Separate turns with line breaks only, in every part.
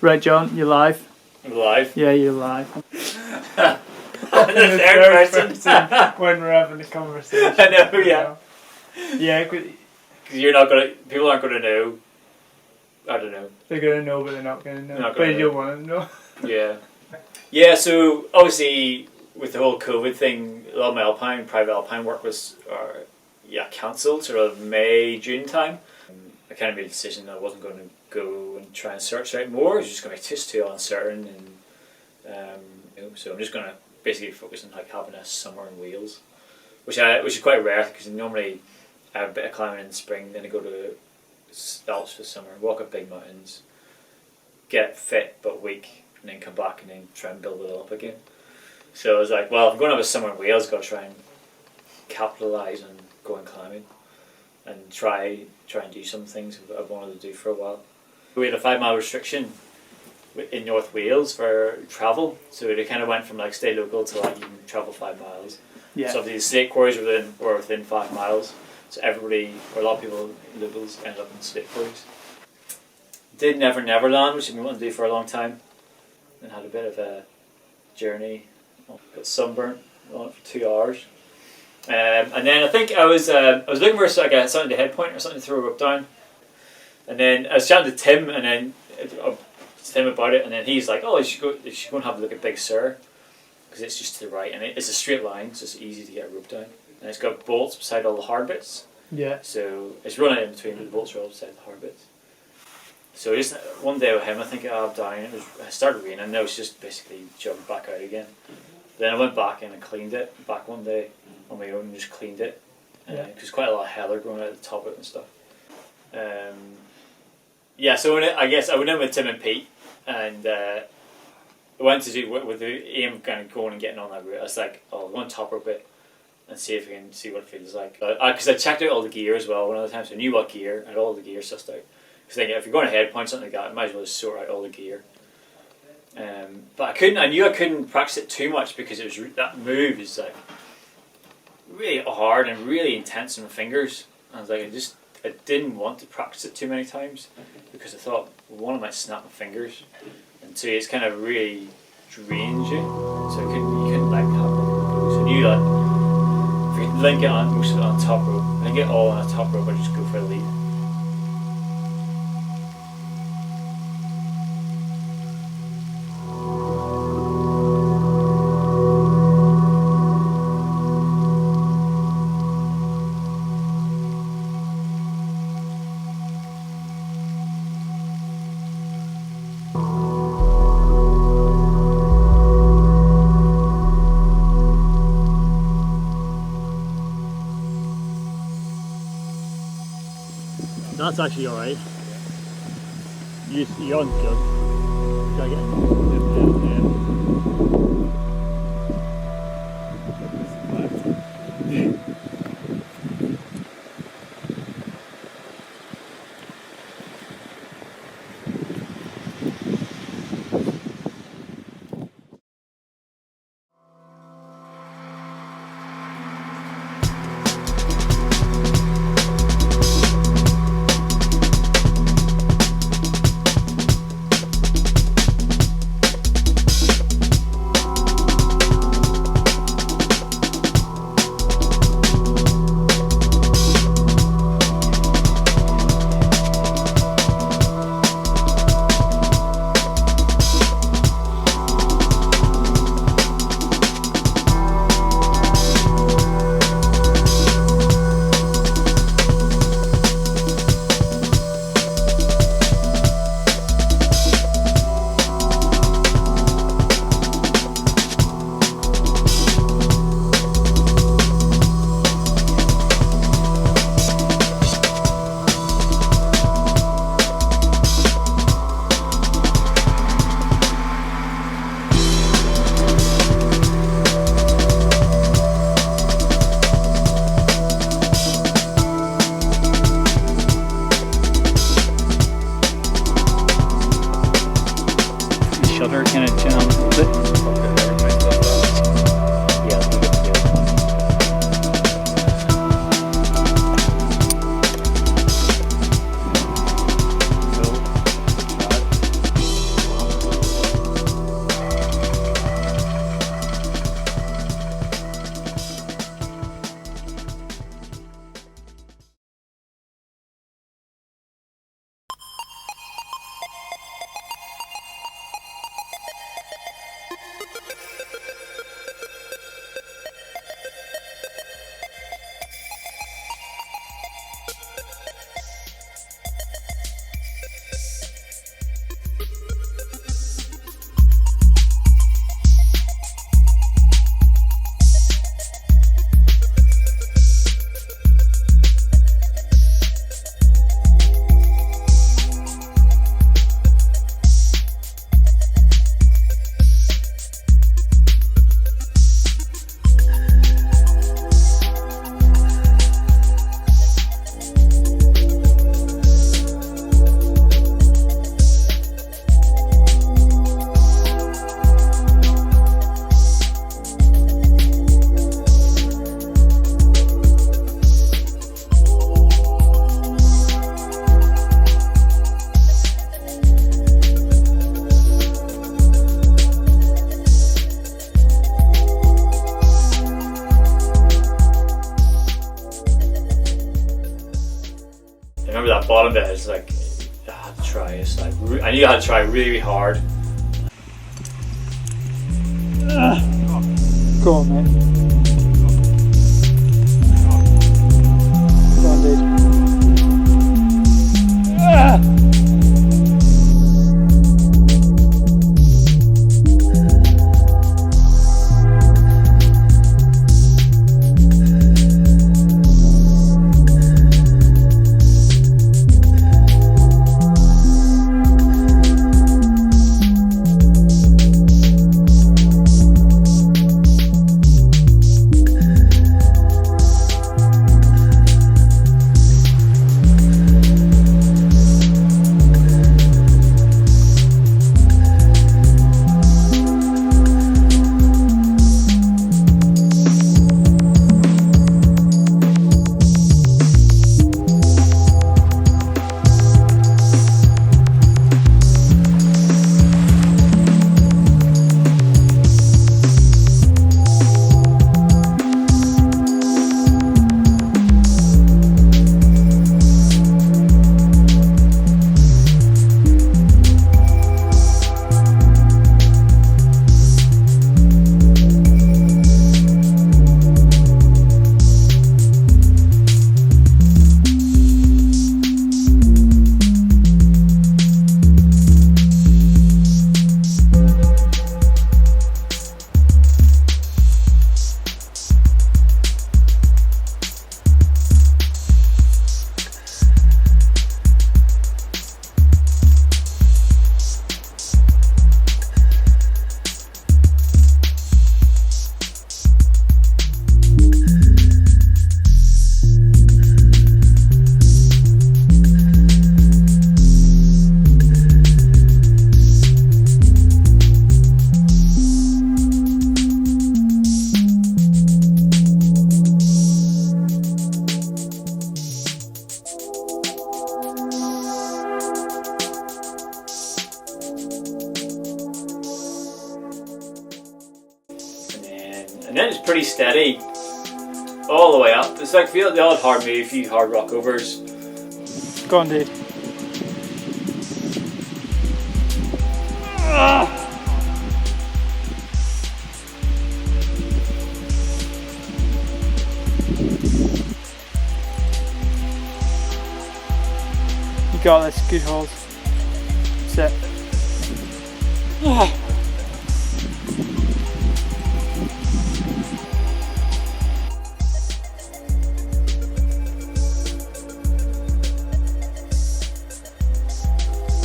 Right, John, you live?
I'm live.
Yeah, you're live.
The third person.
When we're having a conversation.
I know, yeah.
Yeah,
Because you're not gonna. People aren't gonna know. I don't know.
they're gonna know, but they're not gonna know.
Not
But
gonna
you
know.
don't want to know.
Yeah. Yeah. So obviously, with the whole COVID thing, a lot of my private alpine work was, cancelled sort of May, June time. I kind of made a decision that I wasn't going to go and try and search out more. It was just going to be just too uncertain, and so I'm just going to basically focus on like having a summer in Wales, which is quite rare because normally I have a bit of climbing in the spring, then I go to Alps for the summer, walk up big mountains, get fit but weak, and then come back and then try and build it up again. So I was like, well, if I'm going to have a summer in Wales, I've got to try and capitalise on going climbing and try and do some things I've wanted to do for a while. We had a 5 mile restriction in North Wales for travel, so it kind of went from like stay local to like you can travel 5 miles.
Yeah.
So the slate quarries were within 5 miles, so everybody, or a lot of people, locals, ended up in slate quarries. Did Neverland, which I've been wanting to do for a long time, and had a bit of a journey. Got sunburnt on it for 2 hours. And then I think I was looking for something to headpoint or something to throw a rope down, and then I was chatting to Tim and then Tim about it, and then he's like, "Oh, you should go and have a look at Big Sur, because it's just to the right and it's a straight line, so it's easy to get a rope down, and it's got bolts beside all the hard bits.
Yeah.
So it's running in between, the bolts are all beside the hard bits. So just one day with him, I think I have down. It started raining, and I was just basically jumped back out again. Then I went back in and cleaned it back one day on my own and just cleaned it, because quite a lot of heather growing out the top of it and stuff. So I went in with Tim and Pete, and I went to do with the aim of kind of going and getting on that route. I was like, oh, I want to top rope it and see if we can see what it feels like. Because I checked out all the gear as well one of the times, so I knew what gear, I had all the gear sussed out. Because if you're going to headpoint something like that, I might as well just sort out all the gear. But I knew I couldn't practice it too much because that move is like really hard and really intense on my fingers. And I was like, I didn't want to practice it too many times because I thought, well, one, I might snap my fingers, and two, it's kind of really drains you. So you couldn't like have one. So I knew that if I could link it on most of it on top rope, link it all on a top rope, I'd just go for a lead.
That's actually alright. You're on good. Gotta get
shutter kind of jam a bit.
I knew I had to try really, really hard.
Go on, mate. Go on, dude.
And then it's pretty steady all the way up. It's like the odd hard move, a few hard rock overs.
Go on, dude. You got this. Good hold. Sit.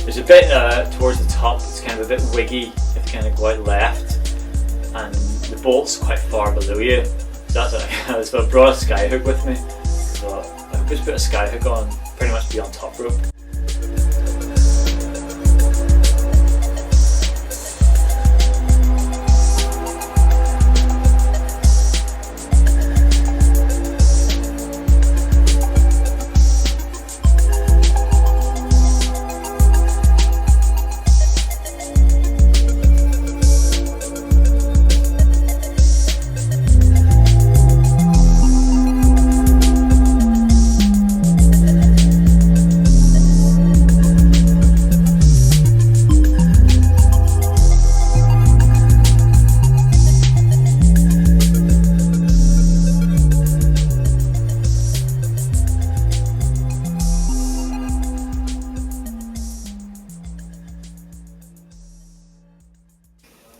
There's a bit towards the top, it's kind of a bit wiggy, it's kind of go out left, and the bolt's quite far below you. That's what I brought a sky hook with me, so I just put a sky hook on, pretty much be on top rope.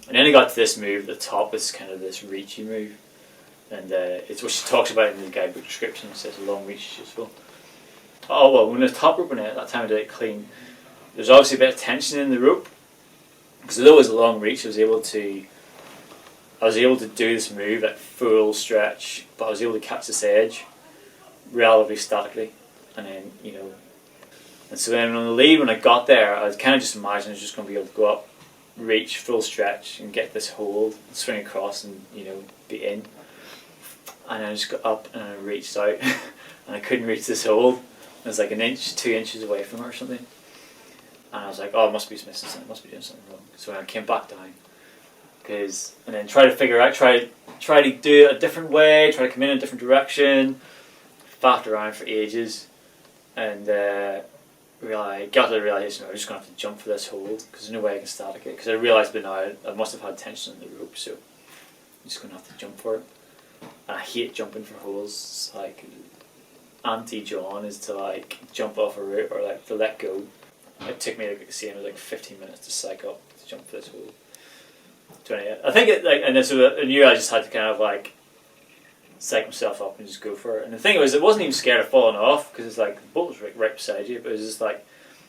And then I got to this move, the top is kind of this reachy move, and it's what she talks about in the guidebook description. It says a long reach is useful. Oh well, when the top rope went out, that time I did it clean, there's obviously a bit of tension in the rope, because although it was a long reach, I was able to do this move at full stretch, but I was able to catch this edge relatively statically, and then and so then on the lead, when I got there, I was kind of just imagining I was just going to be able to go up, reach full stretch and get this hold, swing across and be in. And I just got up and I reached out and I couldn't reach this hold. I was like an inch, 2 inches away from it or something. And I was like, oh, I must be missing something, must be doing something wrong. So I came back down, and then try to figure out, try to do it a different way, try to come in a different direction, faffed around for ages, and got to the realisation I'm just going to have to jump for this hole because there's no way I can static it. Because I realised by now I must have had tension in the rope, so I'm just going to have to jump for it. And I hate jumping for holes. It's like anti-John is to like jump off a rope or like to let go. It took me like saying it was like 15 minutes to psych up to jump for this hole. 28. I think it like, and so I knew I just had to kind of like psych myself up and just go for it. And the thing was, I wasn't even scared of falling off because it's like the bolt was right beside you, but it was just like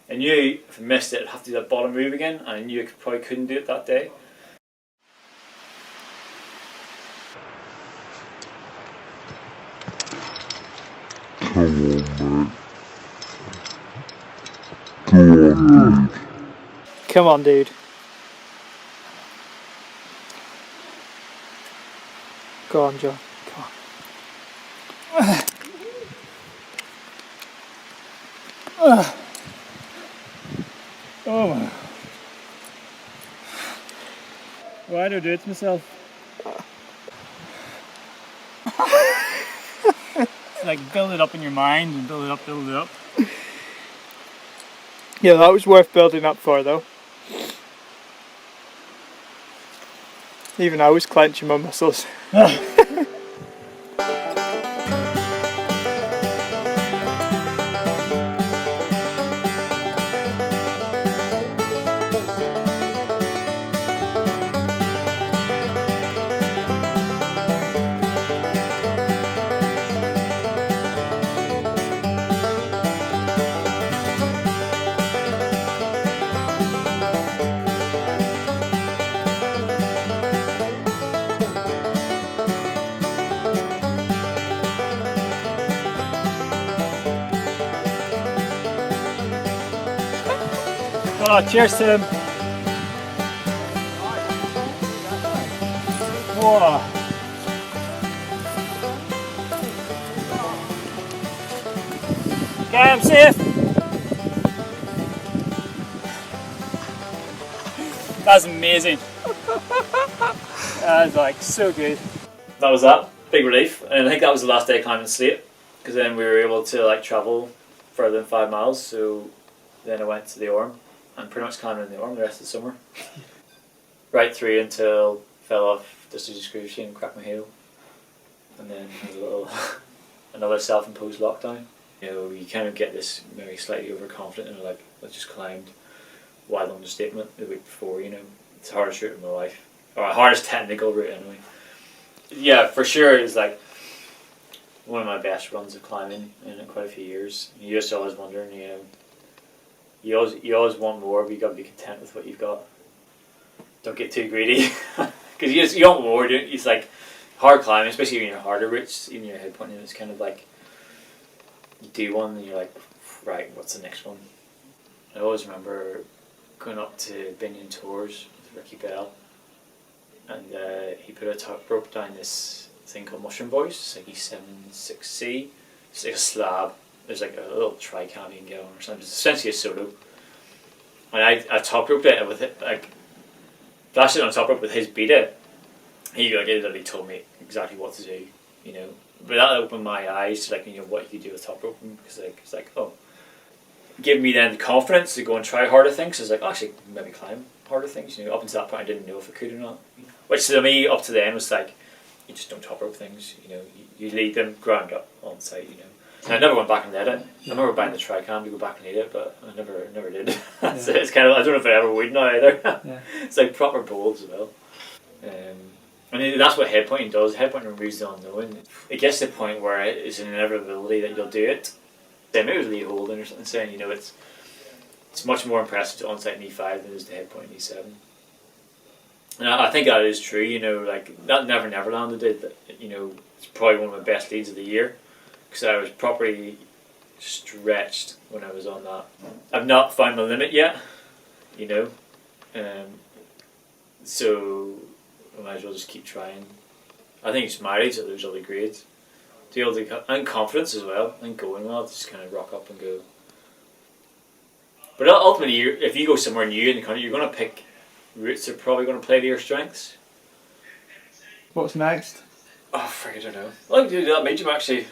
I knew if I missed it, I'd have to do that bottom move again, and I knew I probably couldn't do it that day.
Come on, dude. Go on, John. Come on.
Oh. Why do I do it to myself? It's like build it up in your mind and build it up, build it up.
Yeah, that was worth building up for, though. Even I was clenching my muscles.
Oh, cheers, Tim. Whoa. Okay, I'm safe. That's amazing. That's like so good.
That was that. Big relief. And I think that was the last day climbing Slate, because then we were able to like travel further than 5 miles. So then I went to the Orme and pretty much climbed in the Orme the rest of the summer. Right through until fell off just a screw machine and cracked my heel. And then a little another self-imposed lockdown. You know, you kind of get this maybe slightly overconfident and like, I just climbed wild understatement the week before, you know. It's the hardest route in my life. Or the hardest technical route anyway. Yeah, for sure it's like one of my best runs of climbing in quite a few years. You're just always wondering, you know, you always want more, but you got to be content with what you've got. Don't get too greedy, because you want more. It's like hard climbing, especially in your harder routes, even your headpoint. It's kind of like you do one and you're like, right, what's the next one? I always remember going up to Binion Tours with Ricky Bell, and he put a top rope down this thing called Mushroom Boys. It's like E76C. It's like a slab. There's like a little tri-cam you can get on or something. It's essentially a solo. And I top roped it with it, like flashed it on top rope with his beta. He literally told me exactly what to do, you know. But that opened my eyes to like, you know, what you could do with top roping, because like it's like, oh, give me then the confidence to go and try harder things. So it's like, actually maybe climb harder things, you know. Up until that point I didn't know if I could or not. Which to me up to then was like, you just don't top rope things, you know. You lead them ground up on site, you know. And I never went back and did it. I remember buying the tri-cam to go back and lead it, but I never did.
Yeah.
So it's kind of, I don't know if I ever would now either.
Yeah.
It's like proper bowls as well. And that's what headpointing does. Headpointing removes the unknown. It gets to the point where it's an inevitability that you'll do it. Maybe it was Lee Holden or something saying, you know, it's much more impressive to on-site in E5 than it is to headpoint in E7. And I think that is true, you know, like that Never Neverland I did, you know, it's probably one of my best leads of the year, because I was properly stretched when I was on that. I've not found my limit yet, you know, so I might as well just keep trying. I think it's married to those other grades. To be able to, and confidence as well, and going well, just kind of rock up and go. But ultimately, if you go somewhere new in the country, you're going to pick routes that are probably going to play to your strengths.
What's next?
Oh, frick, I don't know. I'll do that medium actually.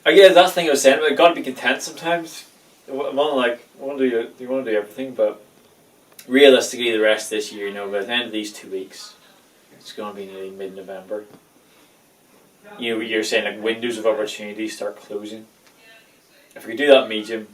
I guess that's the thing I was saying, I've got to be content sometimes. I'm on like I want to do you want to do everything, but realistically, the rest of this year, you know, by the end of these 2 weeks, it's going to be nearly mid-November. You're saying like windows of opportunity start closing. If we could do that medium,